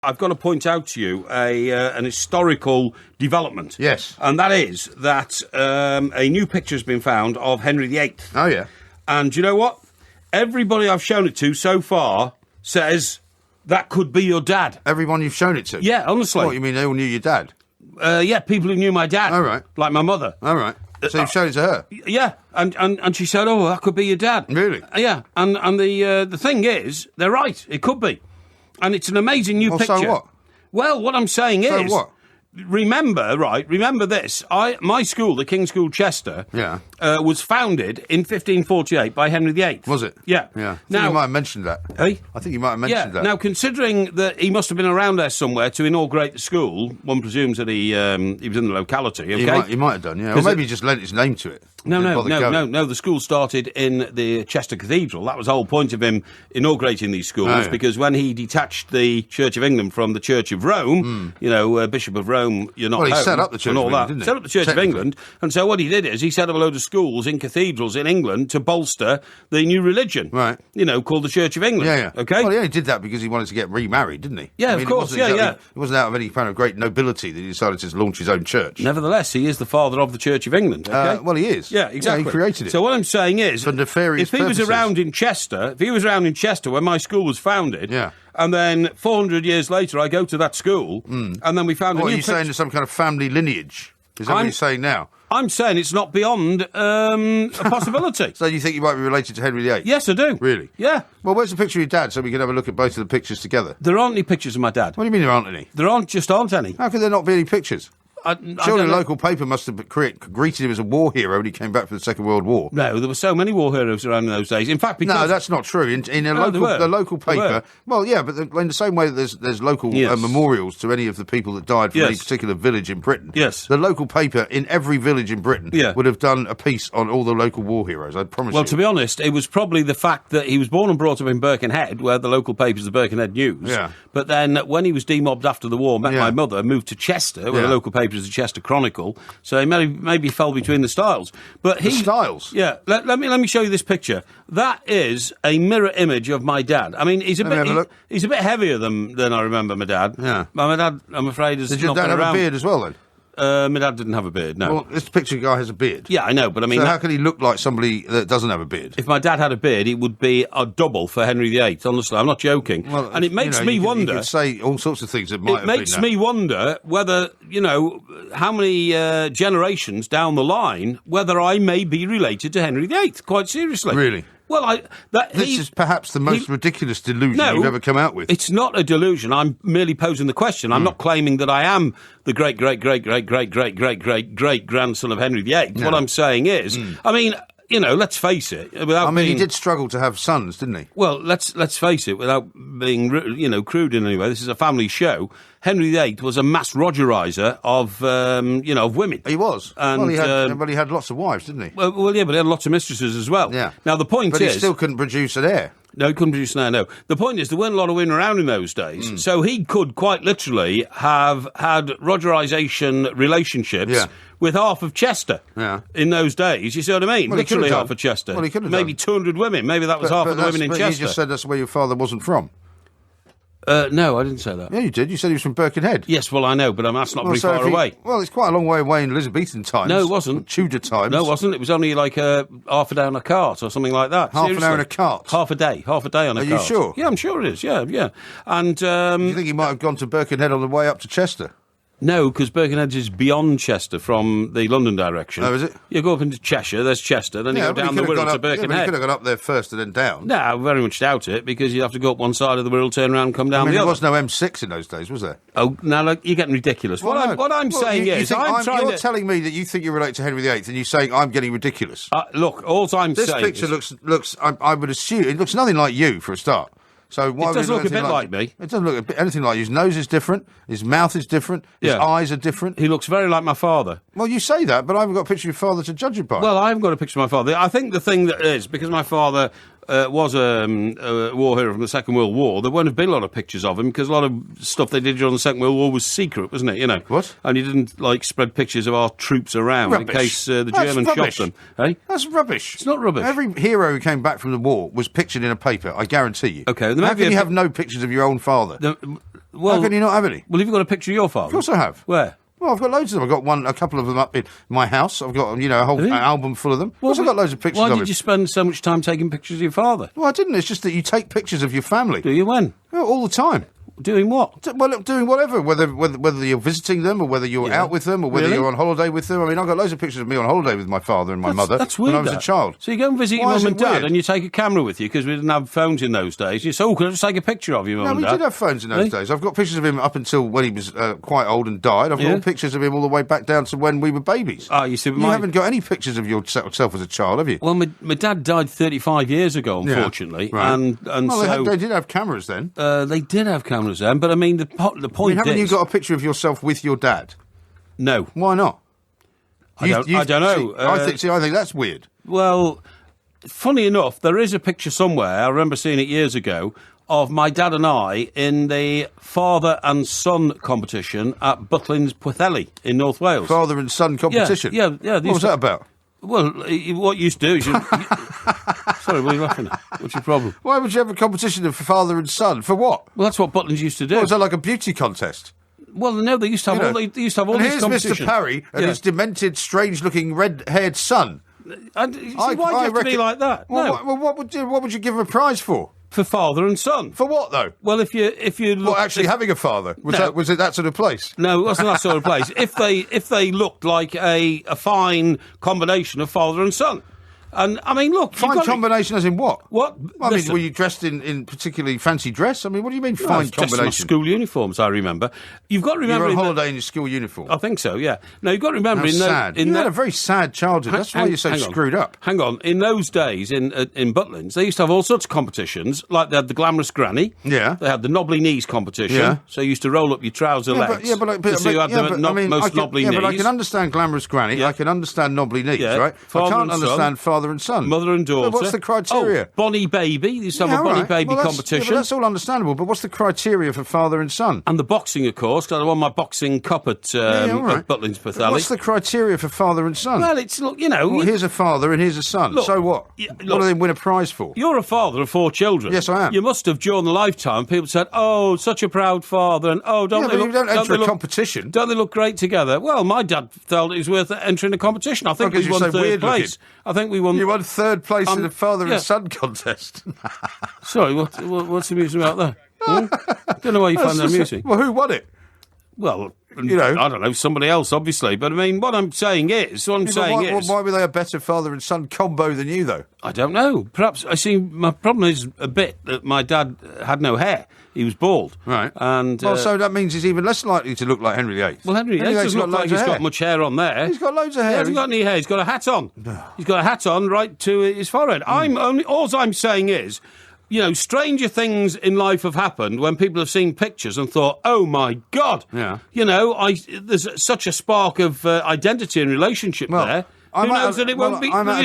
I've got to point out to you an historical development. Yes. And that is that a new picture has been found of Henry VIII. Oh, yeah. And you know what? Everybody I've shown it to so far says that could be your dad. Everyone you've shown it to? Yeah, honestly. What, you mean they all knew your dad? Yeah, people who knew my dad. All right. Like my mother. All right. So you've shown it to her? Yeah, and she said, oh, that could be your dad. Really? Yeah, and the thing is, they're right, it could be. And it's an amazing new picture. So what? Well, what I'm saying so is... what? Remember this. My school, the King's School Chester, was founded in 1548 by Henry VIII. Was it? Yeah. Yeah. I think you might have mentioned that. Hey? I think you might have mentioned that. Now, considering that he must have been around there somewhere to inaugurate the school, one presumes that he was in the locality, okay? He might have done, yeah. Or maybe he just lent his name to it. No, the school started in the Chester Cathedral. That was the whole point of him inaugurating these schools, because when he detached the Church of England from the Church of Rome, Bishop of Rome, you're not home. Well, he set up the Church of England, didn't he? Set up the Church of England, and so what he did is he set up a load of schools in cathedrals in England to bolster the new religion, right? Called the Church of England. Yeah. Okay. Well, he only did that because he wanted to get remarried, didn't he? Yeah, of course. It wasn't out of any kind of great nobility that he decided to launch his own church. Nevertheless, he is the father of the Church of England. Okay? Well, he is. Yeah, exactly. Yeah, he created it. So what I'm saying is, for nefarious if he was around in Chester when my school was founded, and then 400 years later I go to that school, and then we found a new What are you saying? There's some kind of family lineage? Is that what you're saying now? I'm saying it's not beyond a possibility. So you think you might be related to Henry VIII? Yes, I do. Really? Yeah. Well, where's the picture of your dad so we can have a look at both of the pictures together? There aren't any pictures of my dad. What do you mean there aren't any? There aren't any. How could there not be any pictures? Surely a local paper must have greeted him as a war hero when he came back from the Second World War. No, there were so many war heroes around in those days. In fact, because... No, that's not true. The local paper... Well, yeah, but in the same way that there's local memorials to any of the people that died from any particular village in Britain, the local paper in every village in Britain would have done a piece on all the local war heroes, I promise you. Well, to be honest, it was probably the fact that he was born and brought up in Birkenhead, where the local paper's the Birkenhead News. Yeah. But then, when he was demobbed after the war, met my mother, moved to Chester, where the local paper is the Chester Chronicle. So he maybe fell between the styles. But the styles? Yeah. Let me show you this picture. That is a mirror image of my dad. I mean, he's a bit heavier than I remember my dad. Yeah. My dad, I'm afraid, has not been around. Did your dad have a beard as well, then? My dad didn't have a beard, no. Well, this picture guy has a beard. Yeah, I know, but I mean... So how can he look like somebody that doesn't have a beard? If my dad had a beard, it would be a double for Henry VIII, honestly. I'm not joking. Well, and it makes me wonder... You could say all sorts of things that might have been... It makes me wonder whether, how many generations down the line, whether I may be related to Henry VIII, quite seriously. Really? Well, this is perhaps the most ridiculous delusion you've ever come out with. It's not a delusion. I'm merely posing the question. I'm not claiming that I am the great grandson of Henry VIII. No. What I'm saying is, I mean, let's face it. He did struggle to have sons, didn't he? Well, let's face it. Without being, crude in any way, this is a family show. Henry VIII was a mass Rogerizer of women. He was. And, but he had lots of wives, didn't he? Well, yeah, but he had lots of mistresses as well. Yeah. Now, the point is... But he still couldn't produce an heir. No, he couldn't produce an heir, no. The point is, there weren't a lot of women around in those days, so he could quite literally have had Rogerization relationships with half of Chester in those days. You see what I mean? Well, literally half of Chester. Well, he could have maybe 200 women. Maybe that was half of the women in Chester. You just said that's where your father wasn't from. No, I didn't say that. Yeah, you did. You said he was from Birkenhead. Yes, well, I know, but that's not very far away. Well, it's quite a long way away in Elizabethan times. No, it wasn't. Tudor times. No, it wasn't. It was only like half a day on a cart or something like that. Half an hour in a cart? Half a day on a cart. Are you sure? Yeah, I'm sure it is, yeah. And you think he might have gone to Birkenhead on the way up to Chester? No, because Birkenhead is beyond Chester from the London direction. Oh, is it? You go up into Cheshire, there's Chester, then you go down the Wirral to Birkenhead. He could have gone up there first and then down. No, I very much doubt it, because you have to go up one side of the Wirral, turn around and come down the other. There was no M6 in those days, was there? Oh, now look, you're getting ridiculous. What I'm saying is... You're telling me that you think you're related to Henry VIII, and you're saying I'm getting ridiculous. Look, all I'm saying is... This picture looks I would assume, it looks nothing like you, for a start. So why it does look a bit like me. It doesn't look anything like you. His nose is different. His mouth is different. His eyes are different. He looks very like my father. Well, you say that, but I haven't got a picture of your father to judge it by. Well, I haven't got a picture of my father. I think the thing that is, because my father was a war hero from the Second World War, there won't have been a lot of pictures of him, because a lot of stuff they did during the Second World War was secret, wasn't it? What? And he didn't, spread pictures of our troops around in case the Germans shot them. Hey? That's rubbish. It's not rubbish. Every hero who came back from the war was pictured in a paper, I guarantee you. Okay. How can you have no pictures of your own father? Well, how can you not have any? Well, have you got a picture of your father? Of course I have. Where? Well, I've got loads of them. I've got a couple of them up in my house. I've got, a whole album full of them. Well, I've got loads of pictures of him. Why did you spend so much time taking pictures of your father? Well, I didn't. It's just that you take pictures of your family. Do you when? Well, all the time. Doing what? Well, doing whatever, whether you're visiting them or whether you're out with them or whether you're on holiday with them. I mean, I've got loads of pictures of me on holiday with my father and my mother weird, when I was a child. So you go and visit your mum and dad and you take a camera with you because we didn't have phones in those days. You say, can I just take a picture of you, mum and dad? No, we did have phones in those days. I've got pictures of him up until when he was quite old and died. I've got pictures of him all the way back down to when we were babies. You see, you haven't got any pictures of yourself as a child, have you? Well, my dad died 35 years ago, unfortunately. Right. And so they did have cameras then. They did have cameras then, but I mean, the point haven't you got a picture of yourself with your dad? No. Why not? I don't know. I think that's weird. Well, funny enough, there is a picture somewhere, I remember seeing it years ago, of my dad and I in the father and son competition at Butlins Pwllheli in North Wales. Father and son competition? Yeah. What was that about? Well, what you used to do is... Sorry, what are you laughing at? What's your problem? Why would you have a competition of father and son? For what? Well, that's what Butlins used to do. Was that like a beauty contest? Well, no, they used to have all these competitions. Here's Mr. Parry and his demented, strange-looking, red-haired son. Why do you have to be like that? Well, no. What would you give him a prize for? For father and son. For what, though? Well, if you look... What, actually having a father? Was it that sort of place? No, it wasn't that sort of place. If they looked like a fine combination of father and son. And, I mean, look... Fine combination as in what? What? I mean, were you dressed in particularly fancy dress? I mean, what do you mean fine combination? Just my school uniforms, I remember. You've got to remember... You were on holiday in your school uniform? I think so, yeah. No, you've got to remember... You had a very sad childhood. That's why you're so screwed up. Hang on. In those days, in Butlins, they used to have all sorts of competitions. Like, they had the glamorous granny. Yeah. They had the knobbly knees competition. Yeah. So you used to roll up your trouser legs. To see who had the most knobbly knees. Yeah, but I can understand glamorous granny. Yeah. I can understand knobbly knees, right? I can't understand father and son. Mother and daughter. But what's the criteria? Bonnie baby. You used to have a Bonnie baby competition. Yeah, that's all understandable, but what's the criteria for father and son? And the boxing, of course. I won my boxing cup at Butlins Pwllheli. What's the criteria for father and son? Well, it's, look, here's a father and here's a son. Look, so what? What do they win a prize for? You're a father of 4 children. Yes, I am. You must have, during the lifetime, people said, oh, such a proud father, and don't enter a competition. Don't they look great together? Well, my dad felt it was worth entering a competition. I think we won 3rd place. I think we won... You won 3rd place in the father and son contest. Sorry, what's amusing about that? I don't know why you find that amusing. Well, who won it? Well, I don't know, somebody else, obviously. But, I mean, what I'm saying is... Why were they a better father and son combo than you, though? I don't know. Perhaps, my problem is a bit that my dad had no hair. He was bald. Right. And so that means he's even less likely to look like Henry VIII. Well, Henry VIII doesn't look like he's got much hair on there. He's got loads of hair. He hasn't got any hair. He's got a hat on. He's got a hat on right to his forehead. All I'm saying is... stranger things in life have happened when people have seen pictures and thought, oh, my God. Yeah. There's such a spark of identity and relationship there. Who knows that it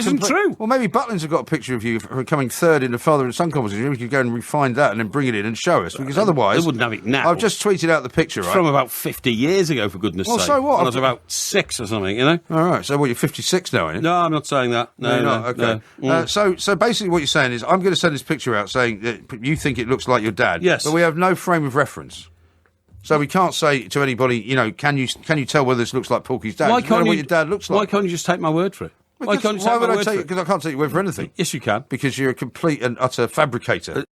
isn't true? Well, maybe Butlins have got a picture of you coming 3rd in the father and son competition. We could go and refine that and then bring it in and show us, because otherwise... They wouldn't have it now. I've just tweeted out the picture, right? From about 50 years ago, for goodness sake. Well, so what? When I was about 6 or something, All right, so you're 56 now, aren't you? No, I'm not saying that. No, you're not? Okay. No. So basically what you're saying is, I'm going to send this picture out saying that you think it looks like your dad. Yes. But we have no frame of reference. So we can't say to anybody, can you tell whether this looks like Porky's dad? Why can't you, what your dad looks like? Why can't you just take my word for it? Why can't you take my word for it? Because I can't take your word for anything. Yes, you can. Because you're a complete and utter fabricator.